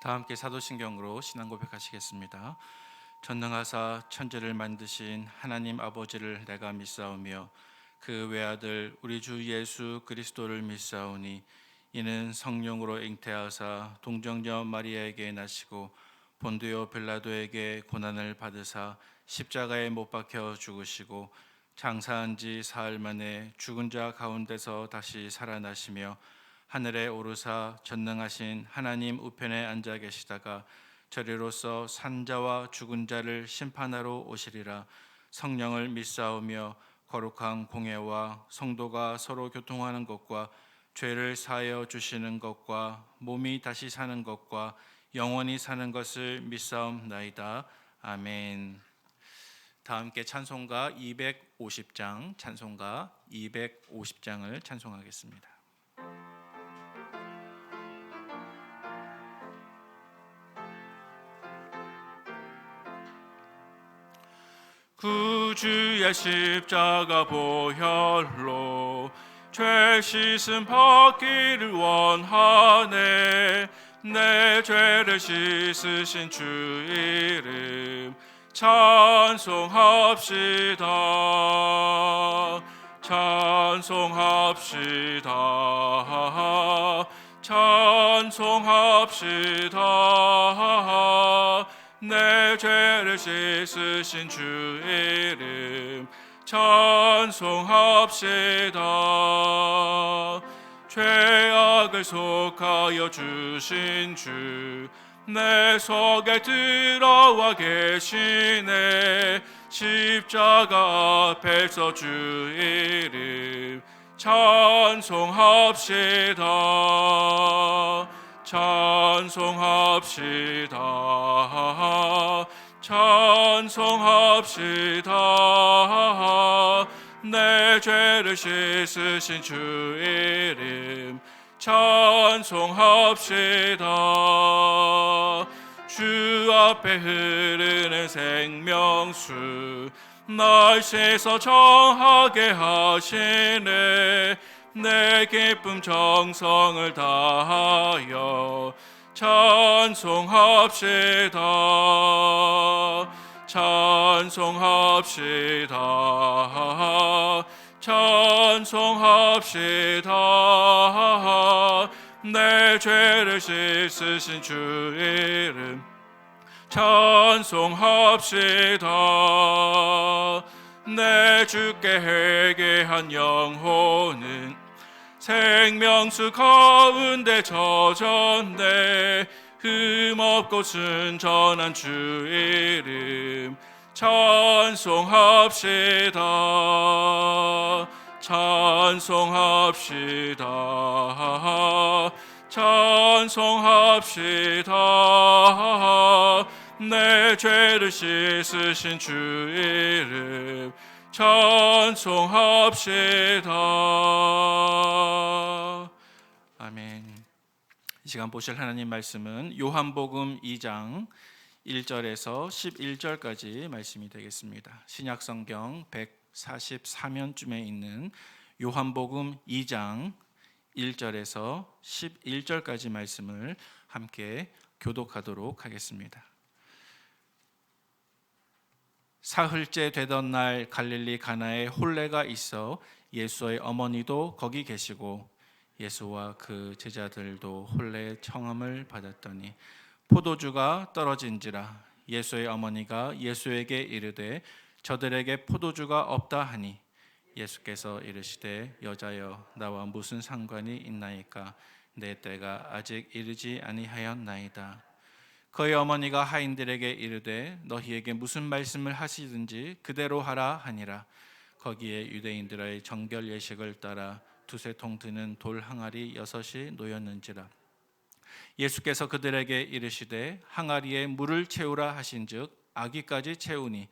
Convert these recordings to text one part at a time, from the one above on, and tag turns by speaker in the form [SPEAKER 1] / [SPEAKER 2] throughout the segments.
[SPEAKER 1] 다 함께 사도신경으로 신앙 고백하시겠습니다. 전능하사 천지를 만드신 하나님 아버지를 내가 믿사오며 그 외아들 우리 주 예수 그리스도를 믿사오니 이는 성령으로 잉태하사 동정녀 마리아에게 나시고 본디오 빌라도에게 고난을 받으사 십자가에 못 박혀 죽으시고 장사한 지 사흘 만에 죽은 자 가운데서 다시 살아나시며 하늘에 오르사 전능하신 하나님 우편에 앉아 계시다가 저리로서 산자와 죽은 자를 심판하러 오시리라. 성령을 믿사오며 거룩한 공예와 성도가 서로 교통하는 것과 죄를 사하여 주시는 것과 몸이 다시 사는 것과 영원히 사는 것을 믿사옵나이다. 아멘. 다 함께 찬송가 250장 찬송가 250장을 찬송하겠습니다. 구주의 십자가 보혈로 죄 씻음 받기를 원하네. 내 죄를 씻으신 주 이름 찬송합시다. 찬송합시다. 찬송합시다. 내 죄를 씻으신 주 이름 찬송합시다. 죄악을 속하여 주신 주 내 속에 들어와 계시네. 십자가 앞에서 주 이름 찬송합시다. 찬송합시다. 찬송합시다. 내 죄를 씻으신 주 이름 찬송합시다. 주 앞에 흐르는 생명수 날 씻어 정하게 하시네. 내 기쁨 정성을 다하여 찬송합시다. 찬송합시다. 찬송합시다. 내 죄를 씻으신 주 이름 찬송합시다. 내 주께 회개한 영혼은 생명수 가운데 젖었네. 흠없고 순전한 주 이름 찬송합시다. 찬송합시다. 찬송합시다. 내 죄를 씻으신 주 이름 찬송합시다. 아멘. 이 시간 보실 하나님 말씀은 요한복음 2장 1절에서 11절까지 말씀이 되겠습니다. 신약성경 144면쯤에 있는 요한복음 2장 1절에서 11절까지 말씀을 함께 교독하도록 하겠습니다. 사흘째 되던 날 갈릴리 가나에 혼례가 있어 예수의 어머니도 거기 계시고 예수와 그 제자들도 혼례의 청함을 받았더니 포도주가 떨어진지라. 예수의 어머니가 예수에게 이르되 저들에게 포도주가 없다 하니 예수께서 이르시되 여자여 나와 무슨 상관이 있나이까. 내 때가 아직 이르지 아니하였나이다. 그의 어머니가 하인들에게 이르되 너희에게 무슨 말씀을 하시든지 그대로 하라 하니라. 거기에 유대인들의 정결 예식을 따라 두세 통 드는 돌 항아리 6이 놓였는지라. 예수께서 그들에게 이르시되 항아리에 물을 채우라 하신즉 아기까지 채우니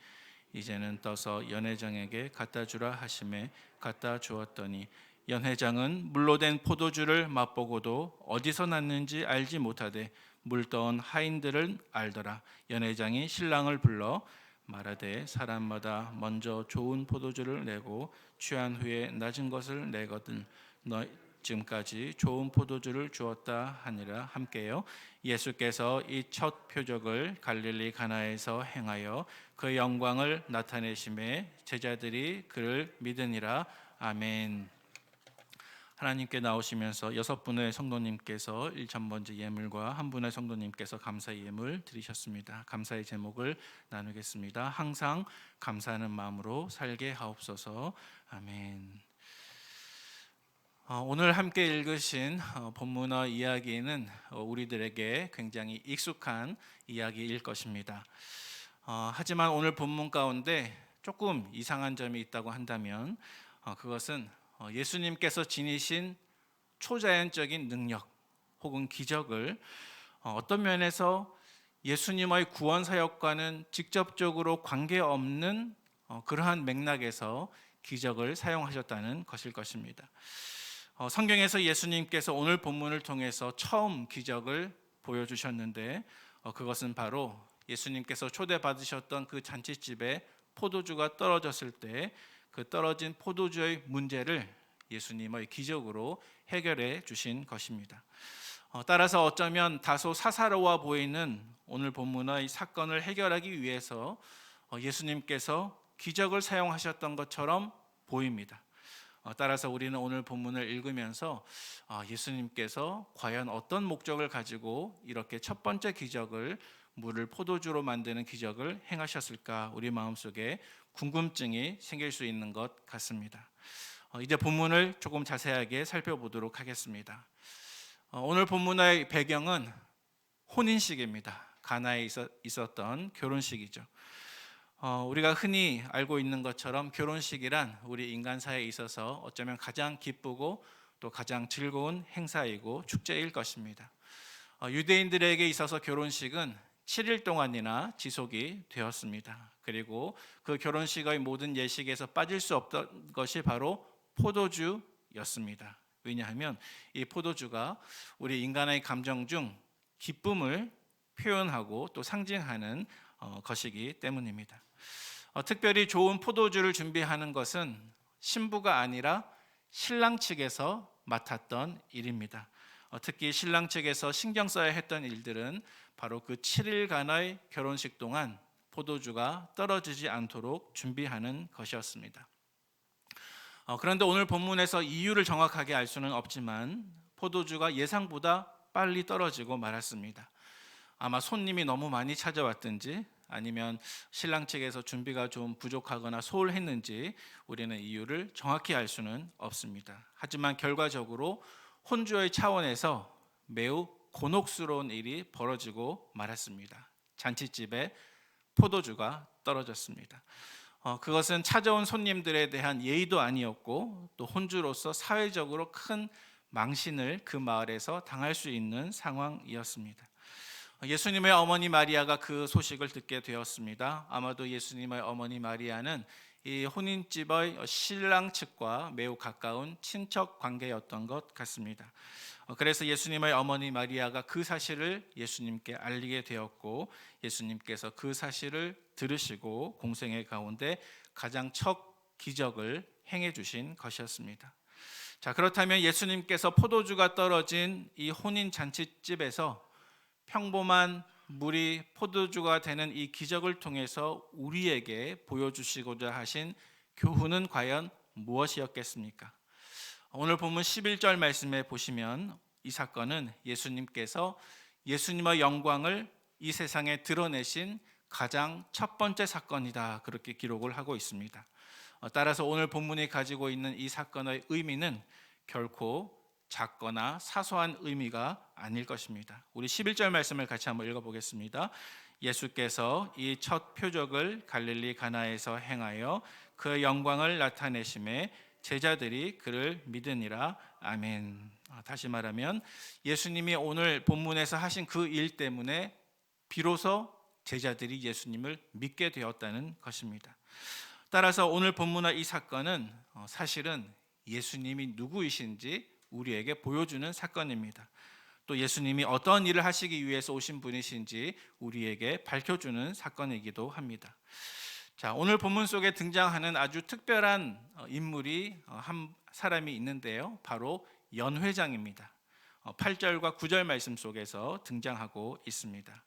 [SPEAKER 1] 이제는 떠서 연회장에게 갖다 주라 하시매 갖다 주었더니 연회장은 물로 된 포도주를 맛보고도 어디서 났는지 알지 못하되 물 떠온 하인들은 알더라. 연회장이 신랑을 불러 말하되 사람마다 먼저 좋은 포도주를 내고 취한 후에 낮은 것을 내거든 지금까지 좋은 포도주를 주었다 하니라. 함께요. 예수께서 이 첫 표적을 갈릴리 가나에서 행하여 그 영광을 나타내심에 제자들이 그를 믿으니라. 아멘. 하나님께 나오시면서 6분의 성도님께서 1,000번째 예물과 한 분의 성도님께서 감사의 예물 드리셨습니다. 감사의 제목을 나누겠습니다. 항상 감사하는 마음으로 살게 하옵소서. 아멘. 오늘 함께 읽으신 본문의 이야기는 우리들에게 굉장히 익숙한 이야기일 것입니다. 하지만 오늘 본문 가운데 조금 이상한 점이 있다고 한다면 그것은 예수님께서 지니신 초자연적인 능력 혹은 기적을 어떤 면에서 예수님의 구원 사역과는 직접적으로 관계없는 그러한 맥락에서 기적을 사용하셨다는 것일 것입니다. 성경에서 예수님께서 오늘 본문을 통해서 처음 기적을 보여주셨는데 그것은 바로 예수님께서 초대받으셨던 그 잔치집에 포도주가 떨어졌을 때 그 떨어진 포도주의 문제를 예수님의 기적으로 해결해 주신 것입니다. 따라서 어쩌면 다소 사사로워 보이는 오늘 본문의 사건을 해결하기 위해서 예수님께서 기적을 사용하셨던 것처럼 보입니다. 따라서 우리는 오늘 본문을 읽으면서 예수님께서 과연 어떤 목적을 가지고 이렇게 첫 번째 기적을, 물을 포도주로 만드는 기적을 행하셨을까, 우리 마음속에 궁금증이 생길 수 있는 것 같습니다. 이제 본문을 조금 자세하게 살펴보도록 하겠습니다. 오늘 본문의 배경은 혼인식입니다. 가나에 있었던 결혼식이죠. 우리가 흔히 알고 있는 것처럼 결혼식이란 우리 인간사에 있어서 어쩌면 가장 기쁘고 또 가장 즐거운 행사이고 축제일 것입니다. 유대인들에게 있어서 결혼식은 7일 동안이나 지속이 되었습니다. 그리고 그 결혼식의 모든 예식에서 빠질 수 없던 것이 바로 포도주였습니다. 왜냐하면 이 포도주가 우리 인간의 감정 중 기쁨을 표현하고 또 상징하는 것이기 때문입니다. 특별히 좋은 포도주를 준비하는 것은 신부가 아니라 신랑 측에서 맡았던 일입니다. 특히 신랑 측에서 신경 써야 했던 일들은 바로 그 7일간의 결혼식 동안 포도주가 떨어지지 않도록 준비하는 것이었습니다. 그런데 오늘 본문에서 이유를 정확하게 알 수는 없지만 포도주가 예상보다 빨리 떨어지고 말았습니다. 아마 손님이 너무 많이 찾아왔든지 아니면 신랑 측에서 준비가 좀 부족하거나 소홀했는지 우리는 이유를 정확히 알 수는 없습니다. 하지만 결과적으로 혼주의 차원에서 매우 곤혹스러운 일이 벌어지고 말았습니다. 잔치집에 포도주가 떨어졌습니다. 그것은 찾아온 손님들에 대한 예의도 아니었고 또 혼주로서 사회적으로 큰 망신을 그 마을에서 당할 수 있는 상황이었습니다. 예수님의 어머니 마리아가 그 소식을 듣게 되었습니다. 아마도 예수님의 어머니 마리아는 이 혼인집의 신랑 측과 매우 가까운 친척 관계였던 것 같습니다. 그래서 예수님의 어머니 마리아가 그 사실을 예수님께 알리게 되었고 예수님께서 그 사실을 들으시고 공생의 가운데 가장 첫 기적을 행해 주신 것이었습니다. 자, 그렇다면 예수님께서 포도주가 떨어진 이 혼인 잔치집에서 평범한 물이 포도주가 되는 이 기적을 통해서 우리에게 보여주시고자 하신 교훈은 과연 무엇이었겠습니까? 오늘 본문 11절 말씀에 보시면 이 사건은 예수님께서 예수님의 영광을 이 세상에 드러내신 가장 첫 번째 사건이다, 그렇게 기록을 하고 있습니다. 따라서 오늘 본문이 가지고 있는 이 사건의 의미는 결코 작거나 사소한 의미가 아닐 것입니다. 우리 11절 말씀을 같이 한번 읽어보겠습니다. 예수께서 이 첫 표적을 갈릴리 가나에서 행하여 그 영광을 나타내심에 제자들이 그를 믿으니라. 아멘. 다시 말하면 예수님이 오늘 본문에서 하신 그 일 때문에 비로소 제자들이 예수님을 믿게 되었다는 것입니다. 따라서 오늘 본문의 이 사건은 사실은 예수님이 누구이신지 우리에게 보여주는 사건입니다. 또 예수님이 어떤 일을 하시기 위해서 오신 분이신지 우리에게 밝혀주는 사건이기도 합니다. 자, 오늘 본문 속에 등장하는 아주 특별한 인물이 한 사람이 있는데요. 바로 연회장입니다. 8절과 9절 말씀 속에서 등장하고 있습니다.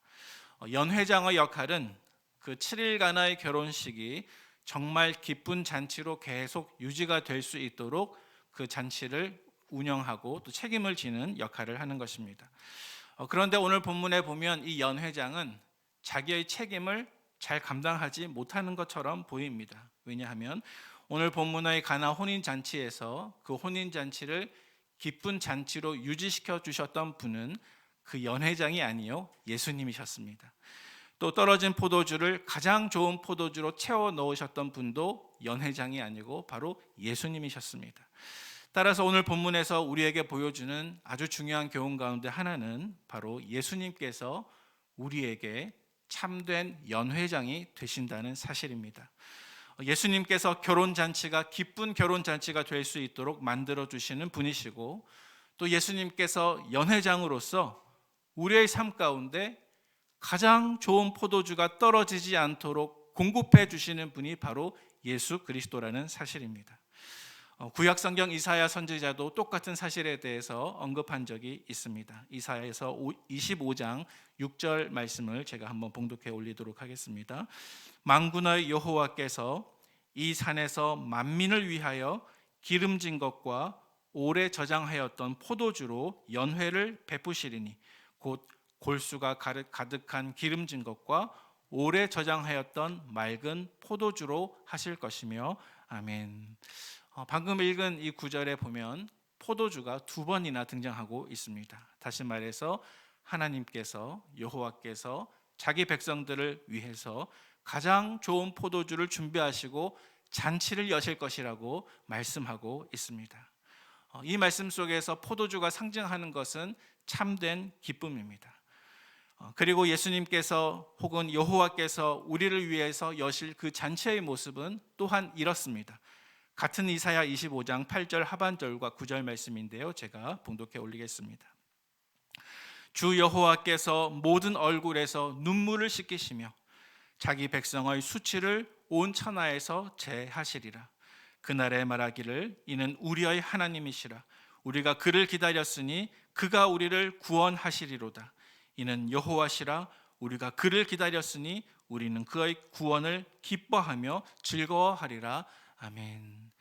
[SPEAKER 1] 연회장의 역할은 그 7일 가나의 결혼식이 정말 기쁜 잔치로 계속 유지가 될 수 있도록 그 잔치를 운영하고 또 책임을 지는 역할을 하는 것입니다. 그런데 오늘 본문에 보면 이 연회장은 자기의 책임을 잘 감당하지 못하는 것처럼 보입니다. 왜냐하면 오늘 본문의 가나 혼인잔치에서 그 혼인잔치를 기쁜 잔치로 유지시켜 주셨던 분은 그 연회장이 아니요 예수님이셨습니다. 또 떨어진 포도주를 가장 좋은 포도주로 채워 넣으셨던 분도 연회장이 아니고 바로 예수님이셨습니다. 따라서 오늘 본문에서 우리에게 보여주는 아주 중요한 교훈 가운데 하나는 바로 예수님께서 우리에게 참된 연회장이 되신다는 사실입니다. 예수님께서 결혼잔치가 기쁜 결혼잔치가 될 수 있도록 만들어주시는 분이시고, 또 예수님께서 연회장으로서 우리의 삶 가운데 가장 좋은 포도주가 떨어지지 않도록 공급해 주시는 분이 바로 예수 그리스도라는 사실입니다. 구약 성경 이사야 선지자도 똑같은 사실에 대해서 언급한 적이 있습니다. 이사야에서 25장 6절 말씀을 제가 한번 봉독해 올리도록 하겠습니다. 만군의 여호와께서 이 산에서 만민을 위하여 기름진 것과 오래 저장하였던 포도주로 연회를 베푸시리니 곧 골수가 가득한 기름진 것과 오래 저장하였던 맑은 포도주로 하실 것이며 아멘. 방금 읽은 이 구절에 보면 포도주가 두 번이나 등장하고 있습니다. 다시 말해서 하나님께서 여호와께서 자기 백성들을 위해서 가장 좋은 포도주를 준비하시고 잔치를 여실 것이라고 말씀하고 있습니다. 이 말씀 속에서 포도주가 상징하는 것은 참된 기쁨입니다. 그리고 예수님께서 혹은 여호와께서 우리를 위해서 여실 그 잔치의 모습은 또한 이렇습니다. 같은 이사야 25장 8절 하반절과 9절 말씀인데요, 제가 봉독해 올리겠습니다. 주 여호와께서 모든 얼굴에서 눈물을 씻기시며 자기 백성의 수치를 온 천하에서 제하시리라. 그날에 말하기를 이는 우리의 하나님이시라. 우리가 그를 기다렸으니 그가 우리를 구원하시리로다. 이는 여호와시라. 우리가 그를 기다렸으니 우리는 그의 구원을 기뻐하며 즐거워하리라. 아멘.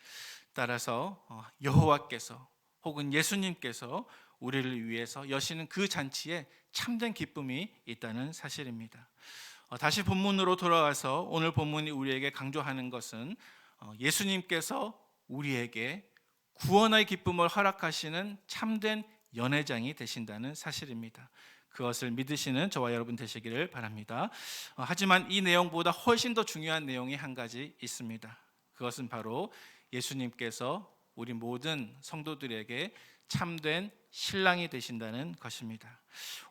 [SPEAKER 1] 따라서 여호와께서 혹은 예수님께서 우리를 위해서 여시는 그 잔치에 참된 기쁨이 있다는 사실입니다. 다시 본문으로 돌아와서 오늘 본문이 우리에게 강조하는 것은 예수님께서 우리에게 구원의 기쁨을 허락하시는 참된 연회장이 되신다는 사실입니다. 그것을 믿으시는 저와 여러분 되시기를 바랍니다. 하지만 이 내용보다 훨씬 더 중요한 내용이 한 가지 있습니다. 그것은 바로 예수님께서 우리 모든 성도들에게 참된 신랑이 되신다는 것입니다.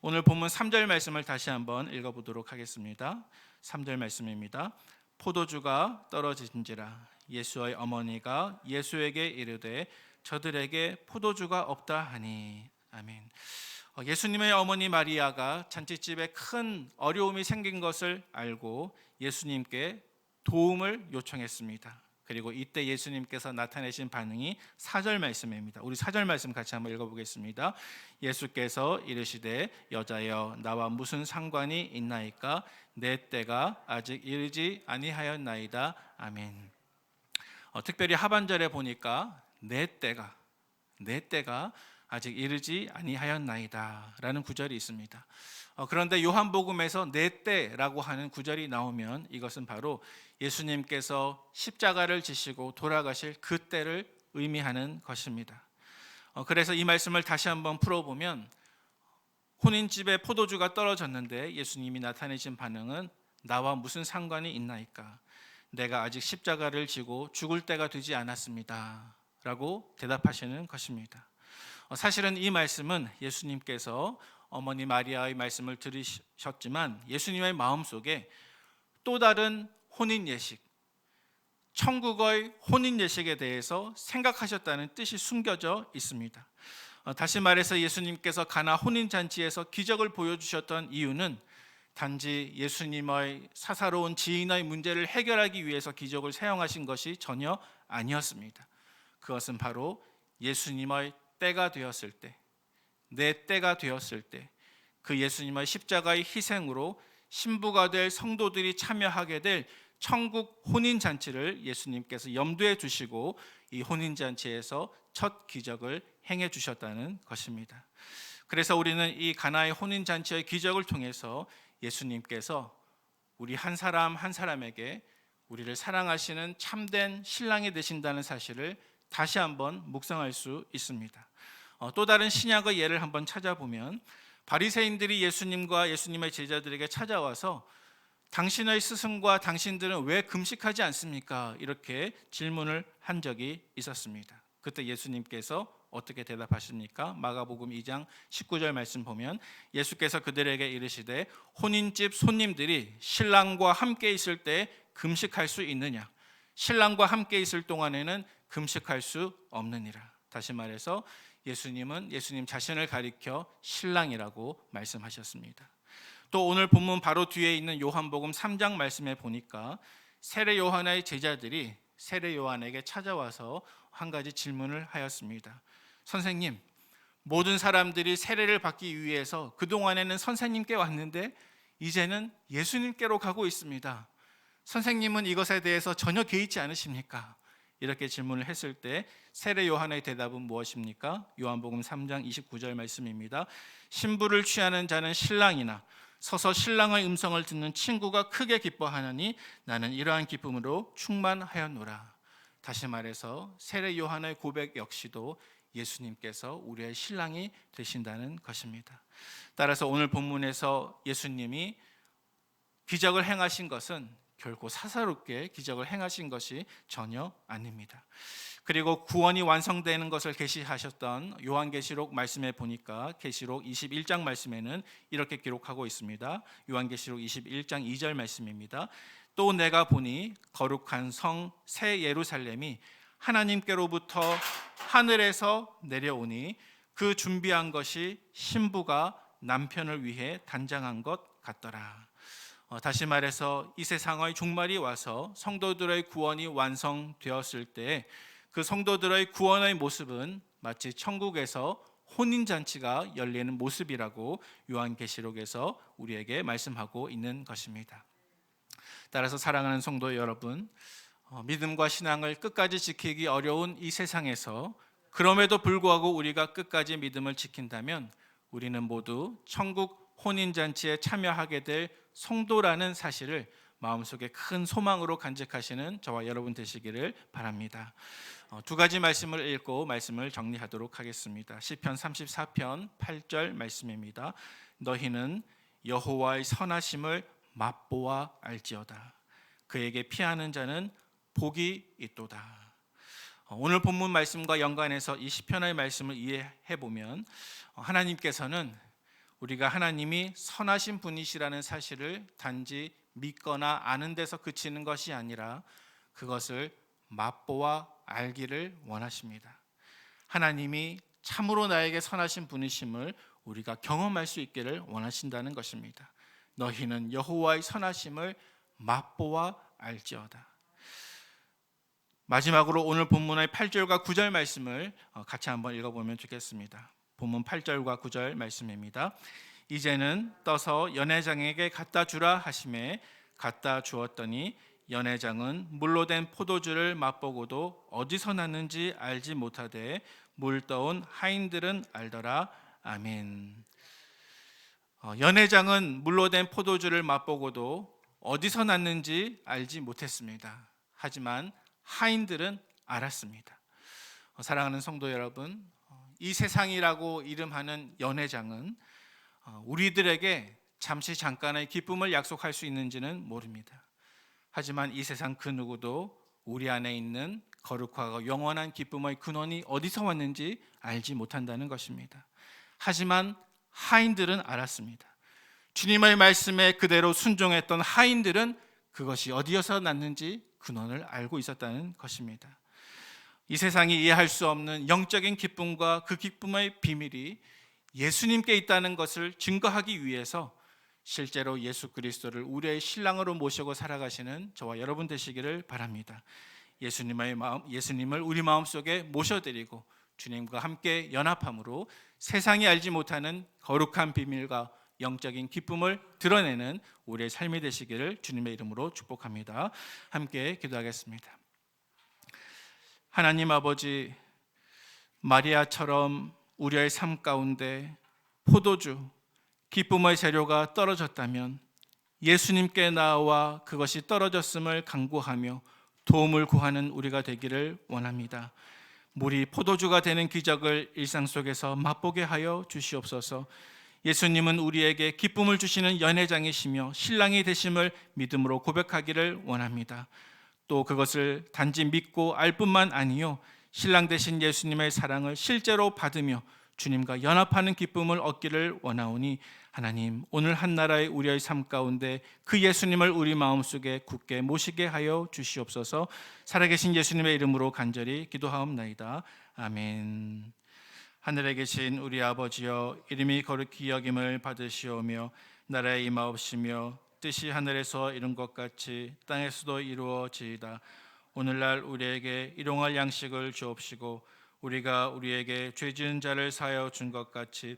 [SPEAKER 1] 오늘 본문 3절 말씀을 다시 한번 읽어보도록 하겠습니다. 3절 말씀입니다. 포도주가 떨어진지라 예수의 어머니가 예수에게 이르되 저들에게 포도주가 없다 하니. 아멘. 예수님의 어머니 마리아가 잔치집에 큰 어려움이 생긴 것을 알고 예수님께 도움을 요청했습니다. 그리고 이때 예수님께서 나타내신 반응이 4절 말씀입니다. 우리 4절 말씀 같이 한번 읽어보겠습니다. 예수께서 이르시되 여자여 나와 무슨 상관이 있나이까 내 때가 아직 이르지 아니하였나이다. 아멘. 특별히 하반절에 보니까 내 때가 아직 이르지 아니하였나이다 라는 구절이 있습니다. 그런데 요한복음에서 내 때라고 하는 구절이 나오면 이것은 바로 예수님께서 십자가를 지시고 돌아가실 그 때를 의미하는 것입니다. 그래서 이 말씀을 다시 한번 풀어보면 혼인집에 포도주가 떨어졌는데 예수님이 나타내신 반응은 나와 무슨 상관이 있나이까 내가 아직 십자가를 지고 죽을 때가 되지 않았습니다 라고 대답하시는 것입니다. 사실은 이 말씀은 예수님께서 어머니 마리아의 말씀을 들으셨지만 예수님의 마음속에 또 다른 혼인 예식, 천국의 혼인 예식에 대해서 생각하셨다는 뜻이 숨겨져 있습니다. 다시 말해서 예수님께서 가나 혼인 잔치에서 기적을 보여주셨던 이유는 단지 예수님의 사사로운 지인의 문제를 해결하기 위해서 기적을 사용하신 것이 전혀 아니었습니다. 그것은 바로 예수님의 때가 되었을 때, 내 때가 되었을 때, 그 예수님의 십자가의 희생으로 신부가 될 성도들이 참여하게 될 천국 혼인잔치를 예수님께서 염두에 두시고 이 혼인잔치에서 첫 기적을 행해 주셨다는 것입니다. 그래서 우리는 이 가나의 혼인잔치의 기적을 통해서 예수님께서 우리 한 사람 한 사람에게 우리를 사랑하시는 참된 신랑이 되신다는 사실을 다시 한번 묵상할 수 있습니다. 또 다른 신약의 예를 한번 찾아보면 바리새인들이 예수님과 예수님의 제자들에게 찾아와서 당신의 스승과 당신들은 왜 금식하지 않습니까? 이렇게 질문을 한 적이 있었습니다. 그때 예수님께서 어떻게 대답하십니까? 마가복음 2장 19절 말씀 보면 예수께서 그들에게 이르시되 혼인집 손님들이 신랑과 함께 있을 때 금식할 수 있느냐? 신랑과 함께 있을 동안에는 금식할 수 없느니라. 다시 말해서 예수님은 예수님 자신을 가리켜 신랑이라고 말씀하셨습니다. 또 오늘 본문 바로 뒤에 있는 요한복음 3장 말씀에 보니까 세례 요한의 제자들이 세례 요한에게 찾아와서 한 가지 질문을 하였습니다. 선생님, 모든 사람들이 세례를 받기 위해서 그동안에는 선생님께 왔는데 이제는 예수님께로 가고 있습니다. 선생님은 이것에 대해서 전혀 개의치 않으십니까? 이렇게 질문을 했을 때 세례 요한의 대답은 무엇입니까? 요한복음 3장 29절 말씀입니다. 신부를 취하는 자는 신랑이나 서서 신랑의 음성을 듣는 친구가 크게 기뻐하느니 나는 이러한 기쁨으로 충만하였노라. 다시 말해서 세례 요한의 고백 역시도 예수님께서 우리의 신랑이 되신다는 것입니다. 따라서 오늘 본문에서 예수님이 기적을 행하신 것은 결코 사사롭게 기적을 행하신 것이 전혀 아닙니다. 그리고 구원이 완성되는 것을 계시하셨던 요한계시록 말씀에 보니까 계시록 21장 말씀에는 이렇게 기록하고 있습니다. 요한계시록 21장 2절 말씀입니다. 또 내가 보니 거룩한 성 새 예루살렘이 하나님께로부터 하늘에서 내려오니 그 준비한 것이 신부가 남편을 위해 단장한 것 같더라. 다시 말해서 이 세상의 종말이 와서 성도들의 구원이 완성되었을 때 그 성도들의 구원의 모습은 마치 천국에서 혼인잔치가 열리는 모습이라고 요한계시록에서 우리에게 말씀하고 있는 것입니다. 따라서 사랑하는 성도 여러분, 믿음과 신앙을 끝까지 지키기 어려운 이 세상에서 그럼에도 불구하고 우리가 끝까지 믿음을 지킨다면 우리는 모두 천국 혼인잔치에 참여하게 될 성도라는 사실을 마음속에 큰 소망으로 간직하시는 저와 여러분 되시기를 바랍니다. 두 가지 말씀을 읽고 말씀을 정리하도록 하겠습니다. 시편 34편 8절 말씀입니다. 너희는 여호와의 선하심을 맛보아 알지어다. 그에게 피하는 자는 복이 있도다. 오늘 본문 말씀과 연관해서 이 시편의 말씀을 이해해 보면 하나님께서는 우리가 하나님이 선하신 분이시라는 사실을 단지 믿거나 아는 데서 그치는 것이 아니라 그것을 맛보아 알기를 원하십니다. 하나님이 참으로 나에게 선하신 분이심을 우리가 경험할 수 있기를 원하신다는 것입니다. 너희는 여호와의 선하심을 맛보아 알지어다. 마지막으로 오늘 본문의 8절과 9절 말씀을 같이 한번 읽어보면 좋겠습니다. 본문 8절과 9절 말씀입니다. 이제는 떠서 연회장에게 갖다 주라 하심에 갖다 주었더니 연회장은 물로 된 포도주를 맛보고도 어디서 났는지 알지 못하되 물 떠온 하인들은 알더라. 아멘. 연회장은 물로 된 포도주를 맛보고도 어디서 났는지 알지 못했습니다. 하지만 하인들은 알았습니다. 사랑하는 성도 여러분, 이 세상이라고 이름하는 연회장은 우리들에게 잠시 잠깐의 기쁨을 약속할 수 있는지는 모릅니다. 하지만 이 세상 그 누구도 우리 안에 있는 거룩하고 영원한 기쁨의 근원이 어디서 왔는지 알지 못한다는 것입니다. 하지만 하인들은 알았습니다. 주님의 말씀에 그대로 순종했던 하인들은 그것이 어디에서 났는지 근원을 알고 있었다는 것입니다. 이 세상이 이해할 수 없는 영적인 기쁨과 그 기쁨의 비밀이 예수님께 있다는 것을 증거하기 위해서 실제로 예수 그리스도를 우리의 신랑으로 모시고 살아가시는 저와 여러분 되시기를 바랍니다. 예수님을 우리 마음속에 모셔드리고 주님과 함께 연합함으로 세상이 알지 못하는 거룩한 비밀과 영적인 기쁨을 드러내는 우리의 삶이 되시기를 주님의 이름으로 축복합니다. 함께 기도하겠습니다. 하나님 아버지, 마리아처럼 우리의 삶 가운데 포도주, 기쁨의 재료가 떨어졌다면 예수님께 나와 그것이 떨어졌음을 간구하며 도움을 구하는 우리가 되기를 원합니다. 물이 포도주가 되는 기적을 일상 속에서 맛보게 하여 주시옵소서. 예수님은 우리에게 기쁨을 주시는 연회장이시며 신랑이 되심을 믿음으로 고백하기를 원합니다. 또 그것을 단지 믿고 알 뿐만 아니요, 신랑 되신 예수님의 사랑을 실제로 받으며 주님과 연합하는 기쁨을 얻기를 원하오니 하나님, 오늘 한나라의 우리의 삶 가운데 그 예수님을 우리 마음속에 굳게 모시게 하여 주시옵소서. 살아계신 예수님의 이름으로 간절히 기도하옵나이다. 아멘. 하늘에 계신 우리 아버지여, 이름이 거룩히 여김을 받으시오며 나라의 임하옵시며 뜻이 하늘에서 이룬 것 같이 땅에서도 이루어지이다. 오늘날 우리에게 일용할 양식을 주옵시고 우리가 우리에게 죄 지은 자를 사하여 준 것 같이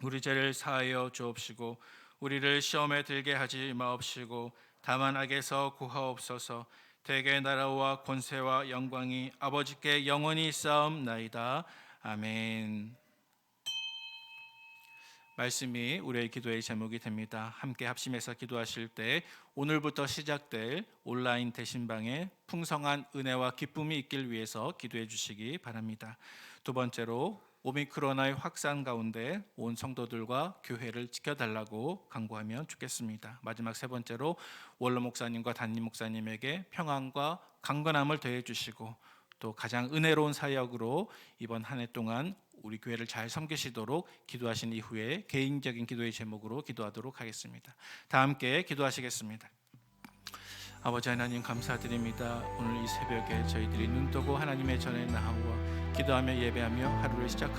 [SPEAKER 1] 우리 죄를 사하여 주옵시고 우리를 시험에 들게 하지 마옵시고 다만 악에서 구하옵소서. 대개 나라와 권세와 영광이 아버지께 영원히 쌓옵나이다. 아멘. 말씀이 우리의 기도의 제목이 됩니다. 함께 합심해서 기도하실 때 오늘부터 시작될 온라인 대신방에 풍성한 은혜와 기쁨이 있길 위해서 기도해 주시기 바랍니다. 두 번째로 오미크론의 확산 가운데 온 성도들과 교회를 지켜달라고 간구하면 좋겠습니다. 마지막 세 번째로 원로 목사님과 담임 목사님에게 평안과 강건함을 더해 주시고 또 가장 은혜로운 사역으로 이번 한 해 동안 우리 교회를 잘 섬기시도록 기도하신 이후에 개인적인 기도의 제목으로 기도하도록 하겠습니다. 다 함께 기도하시겠습니다. 아버지 하나님 감사드립니다. 오늘 이 새벽에 저희들이 눈뜨고 하나님의 전에 나와 기도하며 예배하며 하루를 시작합니다.